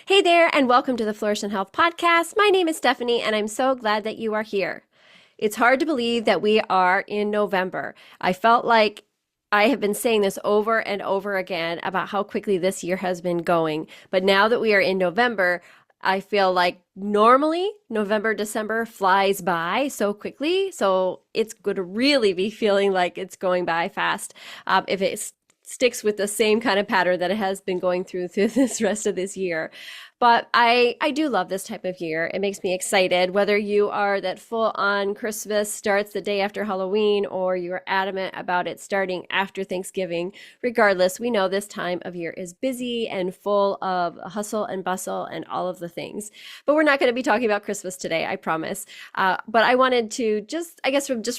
Hey there, and welcome to the Flourish and Health Podcast. My name is Stephanie, and I'm so glad that you are here. It's hard to believe that we are in November. I felt like I have been saying this over and over again about how quickly this year has been going. But now that we are in November, I feel like normally November, December flies by so quickly. So it's going to really be feeling like it's going by fast if it sticks with the same kind of pattern that it has been going through this rest of this year. But I do love this type of year. It makes me excited, whether you are that full on Christmas starts the day after Halloween or you're adamant about it starting after Thanksgiving. Regardless, we know this time of year is busy and full of hustle and bustle and all of the things. But we're not going to be talking about Christmas today, I promise. But I wanted to just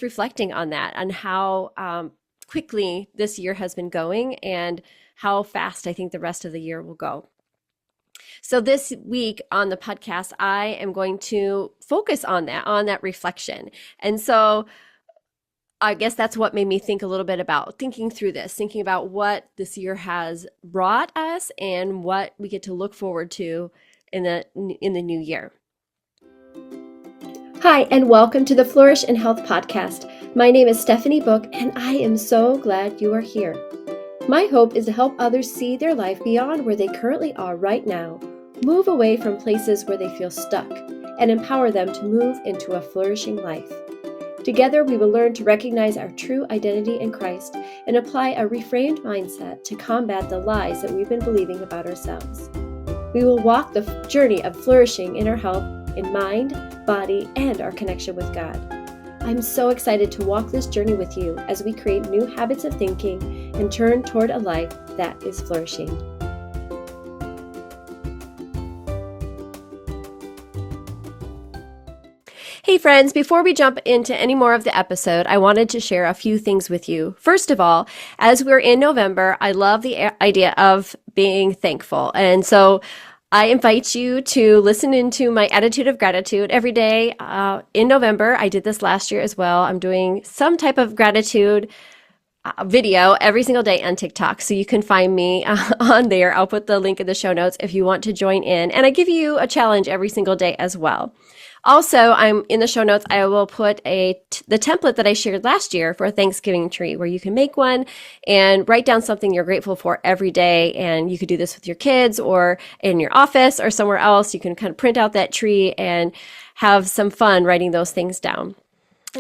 reflecting on that, on how quickly this year has been going and how fast I think the rest of the year will go. So this week on the podcast, I am going to focus on that reflection. And so I guess that's what made me think a little bit about thinking through this, thinking about what this year has brought us and what we get to look forward to in the new year. Hi, and welcome to the Flourish and Health Podcast. My name is Stephanie Book, and I am so glad you are here. My hope is to help others see their life beyond where they currently are right now, move away from places where they feel stuck, and empower them to move into a flourishing life. Together, we will learn to recognize our true identity in Christ and apply a reframed mindset to combat the lies that we've been believing about ourselves. We will walk the journey of flourishing in our health, in mind, body, and our connection with God. I'm so excited to walk this journey with you as we create new habits of thinking and turn toward a life that is flourishing. Hey friends, before we jump into any more of the episode, I wanted to share a few things with you. First of all, as we're in November, I love the idea of being thankful. And so I invite you to listen into my attitude of gratitude every day in November. I did this last year as well. I'm doing some type of gratitude video every single day on TikTok. So you can find me on there. I'll put the link in the show notes if you want to join in. And I give you a challenge every single day as well. Also, I'm in the show notes, I will put the template that I shared last year for a Thanksgiving tree where you can make one and write down something you're grateful for every day. And you could do this with your kids or in your office or somewhere else. You can kind of print out that tree and have some fun writing those things down.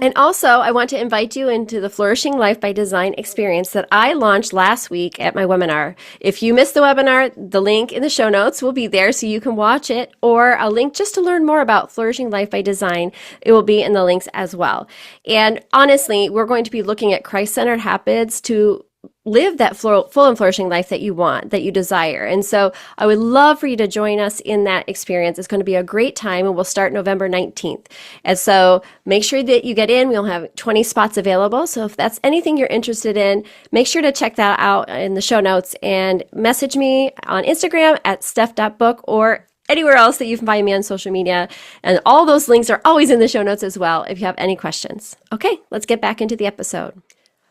And also, I want to invite you into the Flourishing Life by Design experience that I launched last week at my webinar. If you missed the webinar, the link in the show notes will be there so you can watch it, or a link just to learn more about Flourishing Life by Design. It will be in the links as well. And honestly, we're going to be looking at Christ-centered habits to live that full and flourishing life that you want, that you desire. And so I would love for you to join us in that experience. It's going to be a great time, and we'll start November 19th. And so make sure that you get in. We'll have 20 spots available. So if that's anything you're interested in, make sure to check that out in the show notes and message me on Instagram at steph.book or anywhere else that you can find me on social media. And all those links are always in the show notes as well if you have any questions. Okay, let's get back into the episode.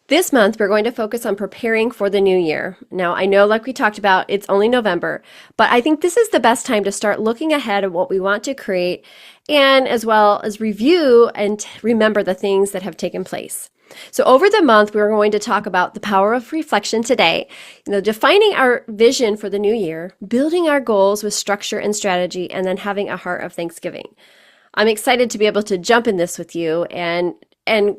This month, we're going to focus on preparing for the new year. Now, I know, like we talked about, it's only November, but I think this is the best time to start looking ahead at what we want to create and as well as review and remember the things that have taken place. So over the month, we're going to talk about the power of reflection today, defining our vision for the new year, building our goals with structure and strategy, and then having a heart of thanksgiving. I'm excited to be able to jump in this with you and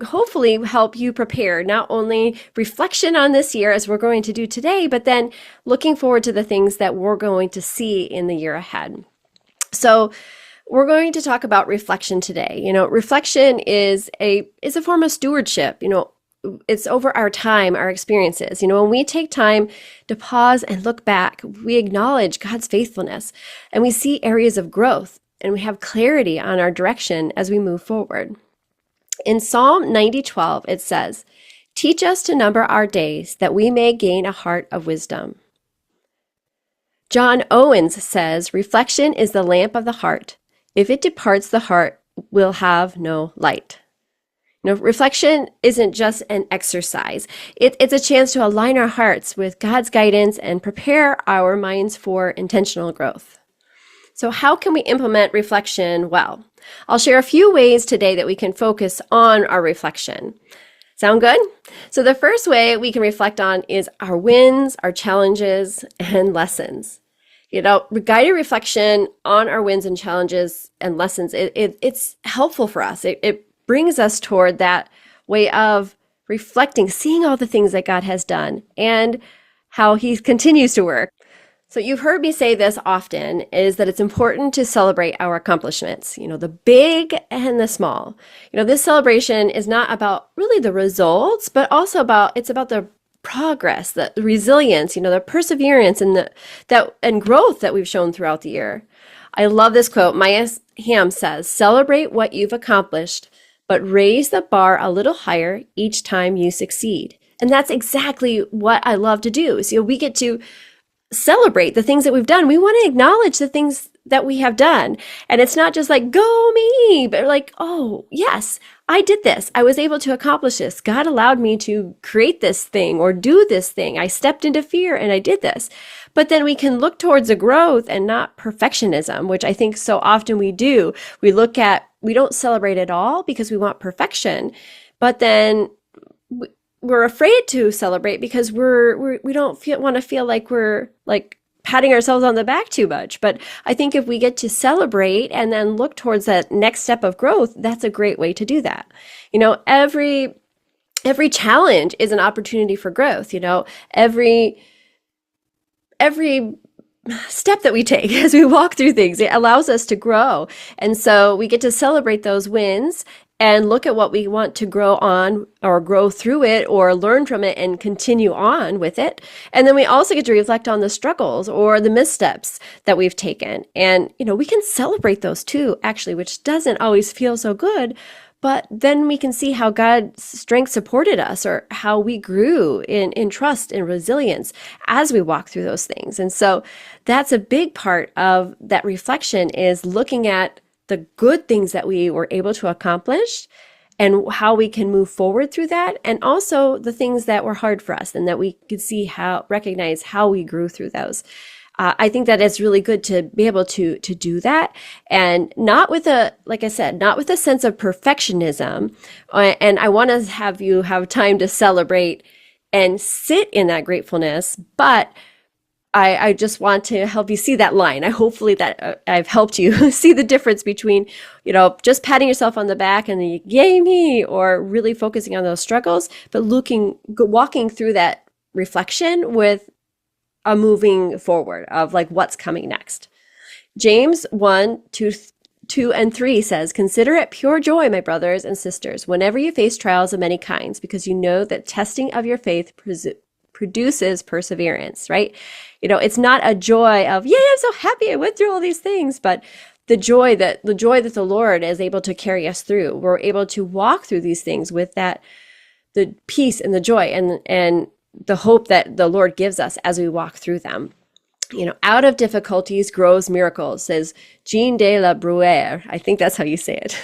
hopefully help you prepare not only reflection on this year as we're going to do today, but then looking forward to the things that we're going to see in the year ahead. So we're going to talk about reflection today. Reflection is a form of stewardship. It's over our time, our experiences. When we take time to pause and look back, we acknowledge God's faithfulness and we see areas of growth and we have clarity on our direction as we move forward. In Psalm 90:12, it says, "Teach us to number our days that we may gain a heart of wisdom." John Owens says, "Reflection is the lamp of the heart. If it departs, the heart will have no light." Reflection isn't just an exercise. It's a chance to align our hearts with God's guidance and prepare our minds for intentional growth. So how can we implement reflection well? I'll share a few ways today that we can focus on our reflection. Sound good? So the first way we can reflect on is our wins, our challenges, and lessons. Guided reflection on our wins and challenges and lessons, it's helpful for us. It brings us toward that way of reflecting, seeing all the things that God has done and how he continues to work. So you've heard me say this often, is that it's important to celebrate our accomplishments, the big and the small. This celebration is not about really the results, but also about the progress, the resilience, the perseverance and growth that we've shown throughout the year. I love this quote. Maya Ham says, "Celebrate what you've accomplished, but raise the bar a little higher each time you succeed." And that's exactly what I love to do. So we get to celebrate the things that we've done. We want to acknowledge the things that we have done. And it's not just like, go me, but like, oh, yes, I did this. I was able to accomplish this. God allowed me to create this thing or do this thing. I stepped into fear and I did this. But then we can look towards the growth and not perfectionism, which I think so often we do. We don't celebrate at all because we want perfection, but then we're afraid to celebrate because we don't want to feel like we're like patting ourselves on the back too much. But I think if we get to celebrate and then look towards that next step of growth, that's a great way to do that. Every challenge is an opportunity for growth. Every step that we take as we walk through things, it allows us to grow. And so we get to celebrate those wins and look at what we want to grow on or grow through it or learn from it and continue on with it. And then we also get to reflect on the struggles or the missteps that we've taken. And, we can celebrate those too, actually, which doesn't always feel so good. But then we can see how God's strength supported us or how we grew in trust and resilience as we walk through those things. And so that's a big part of that reflection, is looking at the good things that we were able to accomplish and how we can move forward through that. And also the things that were hard for us and that we could recognize how we grew through those. I think that it's really good to be able to do that, and not with not with a sense of perfectionism. And I want to have you have time to celebrate and sit in that gratefulness. But I just want to help you see that line. Hopefully that I've helped you see the difference between, just patting yourself on the back and the yay me, or really focusing on those struggles, but walking through that reflection with a moving forward of like what's coming next. James 1:2-3 says, "Consider it pure joy, my brothers and sisters, whenever you face trials of many kinds, because you know that testing of your faith produces perseverance," right? It's not a joy of, yay, I'm so happy I went through all these things, but the joy that the Lord is able to carry us through. We're able to walk through these things with the peace and the joy and the hope that the Lord gives us as we walk through them. Out of difficulties grows miracles, says Jean de la Bruyere. I think that's how you say it.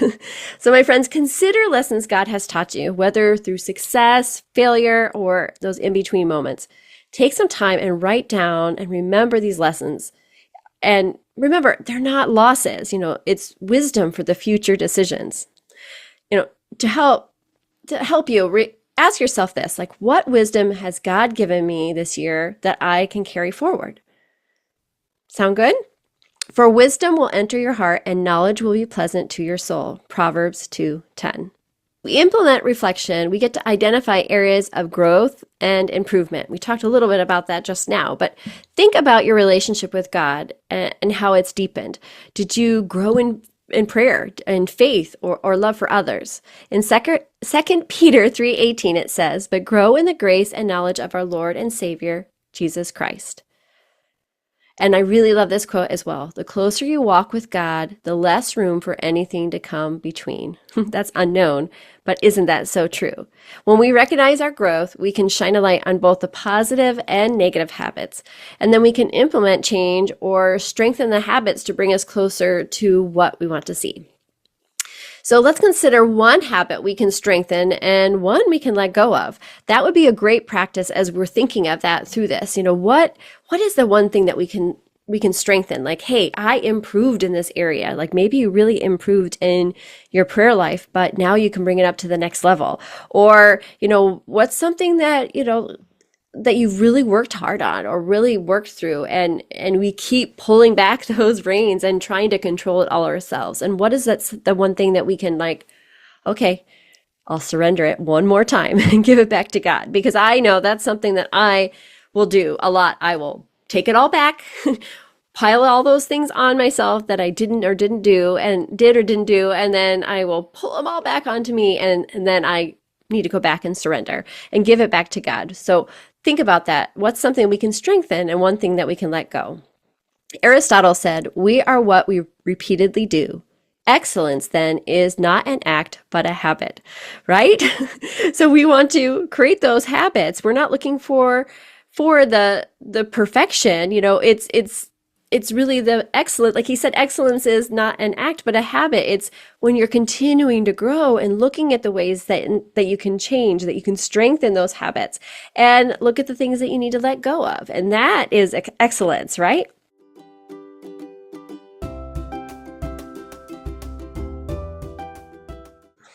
So my friends, consider lessons God has taught you, whether through success, failure, or those in-between moments. Take some time and write down and remember these lessons. And remember, they're not losses. It's wisdom for the future decisions. To help you, ask yourself this, like, what wisdom has God given me this year that I can carry forward? Sound good? For wisdom will enter your heart and knowledge will be pleasant to your soul. Proverbs 2:10. We implement reflection. We get to identify areas of growth and improvement. We talked a little bit about that just now, but think about your relationship with God and how it's deepened. Did you grow in prayer and faith or love for others? In 2 Peter 3:18, it says, "But grow in the grace and knowledge of our Lord and Savior, Jesus Christ." And I really love this quote as well. The closer you walk with God, the less room for anything to come between. That's unknown, but isn't that so true? When we recognize our growth, we can shine a light on both the positive and negative habits. And then we can implement change or strengthen the habits to bring us closer to what we want to see. So let's consider one habit we can strengthen and one we can let go of. That would be a great practice as we're thinking of that through this. What is the one thing that we can we can strengthen. Like, hey, I improved in this area. Like maybe you really improved in your prayer life, but now you can bring it up to the next level. Or, what's something that, that you've really worked hard on or really worked through, and we keep pulling back those reins and trying to control it all ourselves. And what is that the one thing that we can like, okay, I'll surrender it one more time and give it back to God, because I know that's something that I will do a lot. I will take it all back, pile all those things on myself that I didn't or didn't do, and did or didn't do, and then I will pull them all back onto me, and then I need to go back and surrender and give it back to God. So think about that. What's something we can strengthen and one thing that we can let go? Aristotle said, "We are what we repeatedly do. Excellence then is not an act, but a habit," right? So we want to create those habits. We're not looking for the perfection. It's really the excellent, like he said, excellence is not an act, but a habit. It's when you're continuing to grow and looking at the ways that you can change, that you can strengthen those habits, and look at the things that you need to let go of. And that is excellence, right?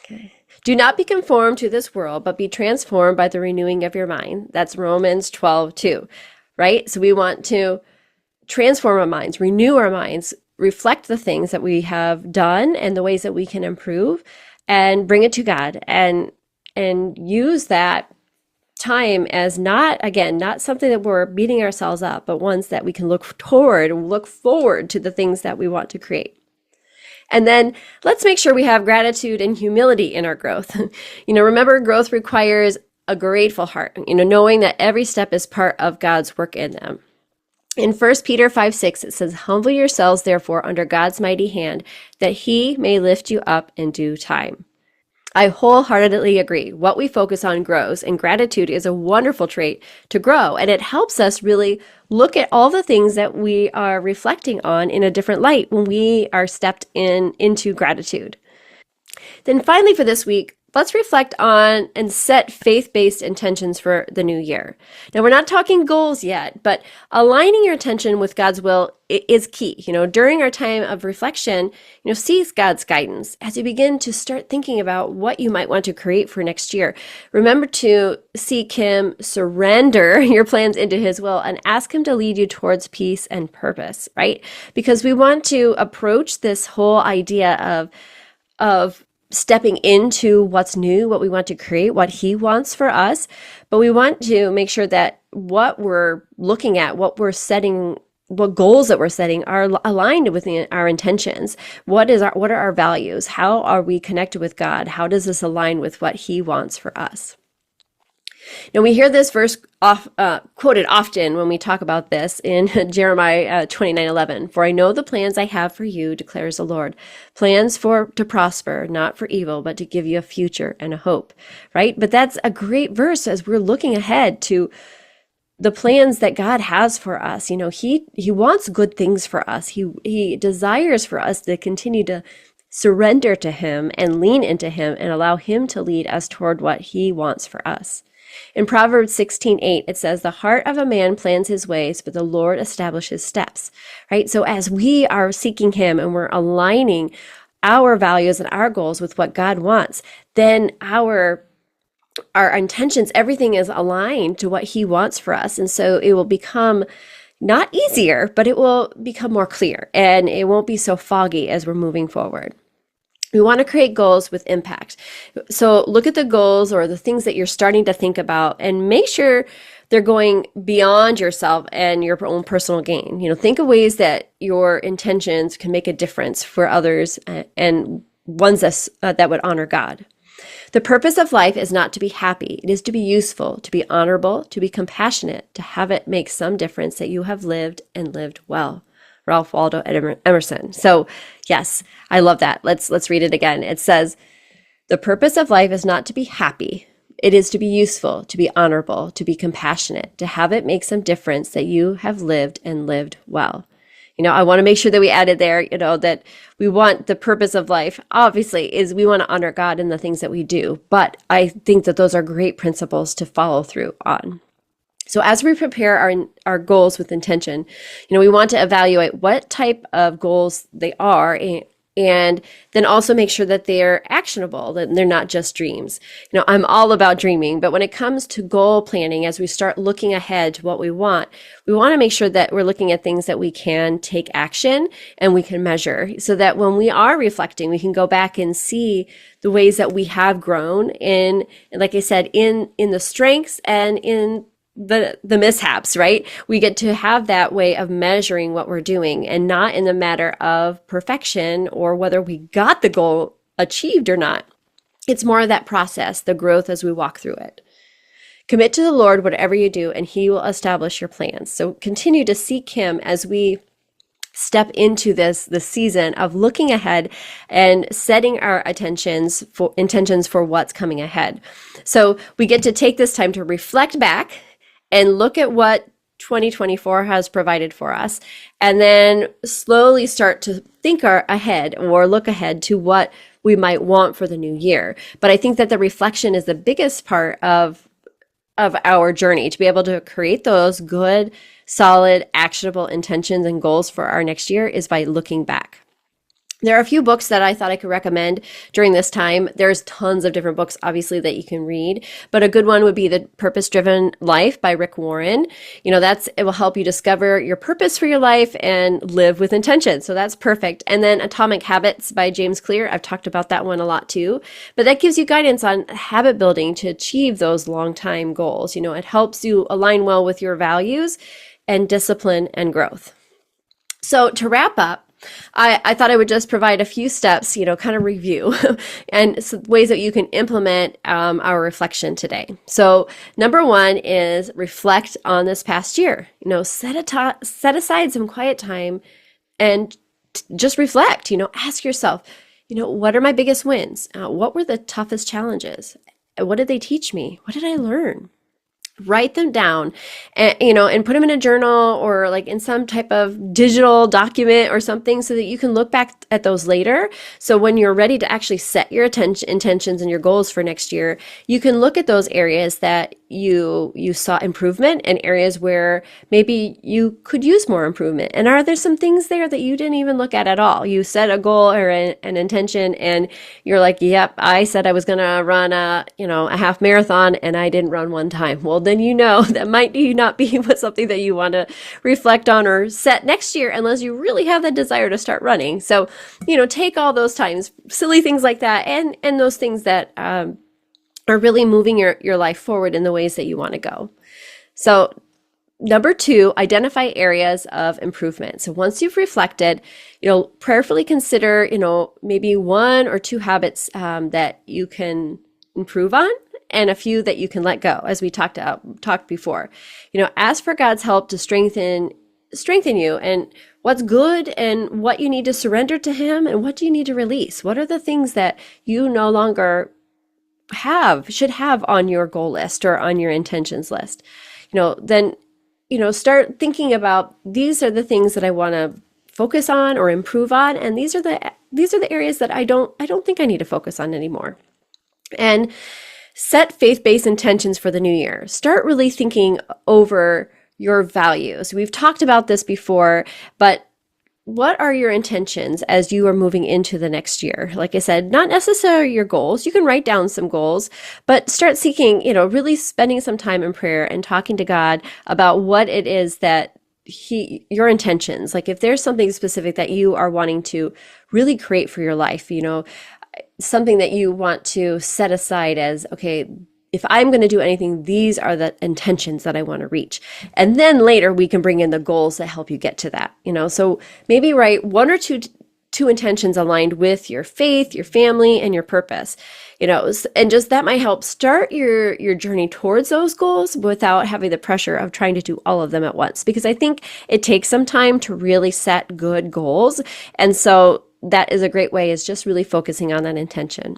Okay. Do not be conformed to this world, but be transformed by the renewing of your mind. That's Romans 12:2, right? So we want to transform our minds, renew our minds, reflect the things that we have done and the ways that we can improve, and bring it to God, and use that time as not something that we're beating ourselves up, but ones that we can look forward to the things that we want to create. And then let's make sure we have gratitude and humility in our growth. Remember, growth requires a grateful heart, knowing that every step is part of God's work in them. In 1 Peter 5:6, it says, "Humble yourselves, therefore, under God's mighty hand, that he may lift you up in due time." I wholeheartedly agree. What we focus on grows, and gratitude is a wonderful trait to grow. And it helps us really look at all the things that we are reflecting on in a different light when we are stepped into gratitude. Then finally for this week, let's reflect on and set faith-based intentions for the new year. Now, we're not talking goals yet, but aligning your intention with God's will is key. During our time of reflection, seize God's guidance as you begin to start thinking about what you might want to create for next year. Remember to seek Him, surrender your plans into His will, and ask Him to lead you towards peace and purpose, right? Because we want to approach this whole idea of stepping into what's new, what we want to create, what He wants for us. But we want to make sure that what we're looking at, what we're setting, what goals that we're setting are aligned with our intentions. What are our values? How are we connected with God? How does this align with what He wants for us? Now, we hear this verse quoted often when we talk about this in Jeremiah 29:11. "For I know the plans I have for you, declares the Lord, plans to prosper, not for evil, but to give you a future and a hope," right? But that's a great verse as we're looking ahead to the plans that God has for us. He wants good things for us. He desires for us to continue to surrender to Him and lean into Him and allow Him to lead us toward what He wants for us. In Proverbs 16:8, it says, "The heart of a man plans his ways, but the Lord establishes steps," right? So as we are seeking Him and we're aligning our values and our goals with what God wants, then our intentions, everything is aligned to what He wants for us. And so it will become not easier, but it will become more clear, and it won't be so foggy as we're moving forward. We want to create goals with impact. So look at the goals or the things that you're starting to think about and make sure they're going beyond yourself and your own personal gain. Think of ways that your intentions can make a difference for others and ones that would honor God. The purpose of life is not to be happy. It is to be useful, to be honorable, to be compassionate, to have it make some difference that you have lived and lived well. Ralph Waldo Emerson. So yes, I love that. Let's read it again. It says, "The purpose of life is not to be happy. It is to be useful, to be honorable, to be compassionate, to have it make some difference that you have lived and lived well." I want to make sure that we added there, that we want the purpose of life, obviously, is we want to honor God in the things that we do. But I think that those are great principles to follow through on. So as we prepare our goals with intention, we want to evaluate what type of goals they are, and then also make sure that they're actionable, that they're not just dreams. I'm all about dreaming, but when it comes to goal planning, as we start looking ahead to what we want to make sure that we're looking at things that we can take action and we can measure, so that when we are reflecting, we can go back and see the ways that we have grown in, like I said, in the strengths and in the mishaps, right? We get to have that way of measuring what we're doing, and not in the matter of perfection or whether we got the goal achieved or not. It's more of that process, the growth as we walk through it. Commit to the Lord whatever you do, and he will establish your plans. So continue to seek him as we step into this season of looking ahead and setting our intentions for what's coming ahead. So we get to take this time to reflect back and look at what 2024 has provided for us, and then slowly start to think ahead or look ahead to what we might want for the new year. But I think that the reflection is the biggest part of our journey, to be able to create those good, solid, actionable intentions and goals for our next year is by looking back. There are a few books that I thought I could recommend during this time. There's tons of different books, obviously, that you can read, but a good one would be The Purpose-Driven Life by Rick Warren. It will help you discover your purpose for your life and live with intention. So that's perfect. And then Atomic Habits by James Clear. I've talked about that one a lot too, but that gives you guidance on habit building to achieve those long-time goals. It helps you align well with your values and discipline and growth. So to wrap up, I thought I would just provide a few steps, kind of review and some ways that you can implement our reflection today. So number one is reflect on this past year. Set aside some quiet time and just reflect. Ask yourself, what are my biggest wins? What were the toughest challenges? What did they teach me? What did I learn? Write them down and put them in a journal or like in some type of digital document or something, so that you can look back at those later. So when you're ready to actually set your intentions and your goals for next year, you can look at those areas that you saw improvement and areas where maybe you could use more improvement. And are there some things there that you didn't even look at all? You set a goal or an intention and you're like, yep, I said I was going to run a half marathon and I didn't run one time. Well, then that might not be something that you want to reflect on or set next year unless you really have the desire to start running. So, take all those times, silly things like that, and those things that are really moving your life forward in the ways that you want to go. So number two, identify areas of improvement. So once you've reflected, prayerfully consider, maybe one or two habits that you can improve on, and a few that you can let go, as we talked before. Ask for God's help to strengthen you, and what's good and what you need to surrender to him, and what do you need to release? What are the things that you no longer should have on your goal list or on your intentions list? Then start thinking about, these are the things that I want to focus on or improve on, and these are the areas that I don't think I need to focus on anymore. And set faith-based intentions for the new year. Start really thinking over your values. We've talked about this before, but what are your intentions as you are moving into the next year? Like I said, not necessarily your goals. You can write down some goals, but start seeking, really spending some time in prayer and talking to God about what it is that your intentions, like if there's something specific that you are wanting to really create for your life, something that you want to set aside as, okay, if I'm going to do anything, these are the intentions that I want to reach. And then later we can bring in the goals that help you get to that, so maybe write one or two intentions aligned with your faith, your family, and your purpose, and just that might help start your journey towards those goals without having the pressure of trying to do all of them at once. Because I think it takes some time to really set good goals. And so that is a great way, is just really focusing on that intention.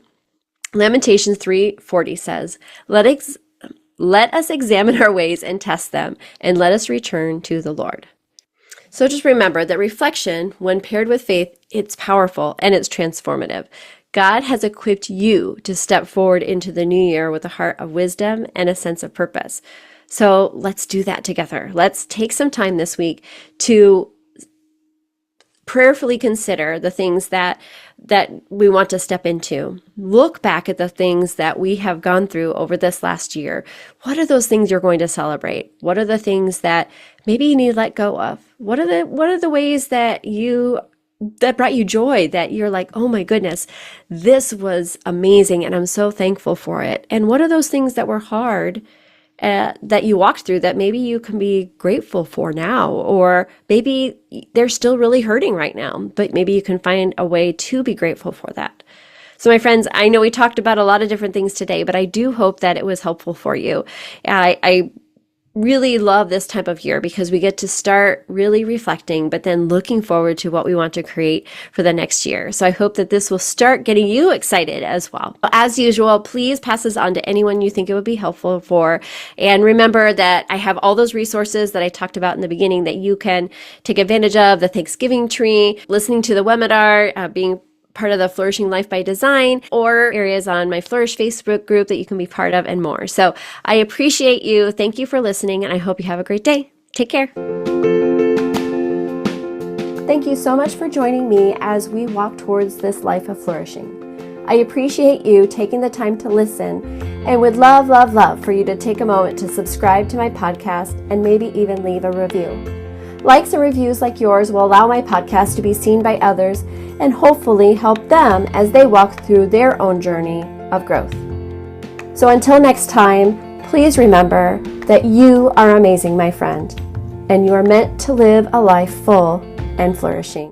Lamentations 3:40 says, let us examine our ways and test them, and let us return to the Lord. So just remember that reflection, when paired with faith, it's powerful and it's transformative. God has equipped you to step forward into the new year with a heart of wisdom and a sense of purpose. So let's do that together. Let's take some time this week to prayerfully consider the things that we want to step into. Look back at the things that we have gone through over this last year. What are those things you're going to celebrate? What are the things that maybe you need to let go of? What are the ways that brought you joy, that you're like, oh my goodness, this was amazing and I'm so thankful for it? And what are those things that were hard that you walked through that maybe you can be grateful for now, or maybe they're still really hurting right now, but maybe you can find a way to be grateful for that. So my friends, I know we talked about a lot of different things today, but I do hope that it was helpful for you. I really love this type of year because we get to start really reflecting, but then looking forward to what we want to create for the next year. So I hope that this will start getting you excited as well. As usual, please pass this on to anyone you think it would be helpful for. And remember that I have all those resources that I talked about in the beginning that you can take advantage of: the Thanksgiving tree, listening to the webinar, being part of the Flourishing Life by Design, or areas on my Flourish Facebook group that you can be part of, and more. So I appreciate you. Thank you for listening, and I hope you have a great day. Take care. Thank you so much for joining me as we walk towards this life of flourishing. I appreciate you taking the time to listen, and would love, love, love for you to take a moment to subscribe to my podcast and maybe even leave a review. Likes and reviews like yours will allow my podcast to be seen by others and hopefully help them as they walk through their own journey of growth. So until next time, please remember that you are amazing, my friend, and you are meant to live a life full and flourishing.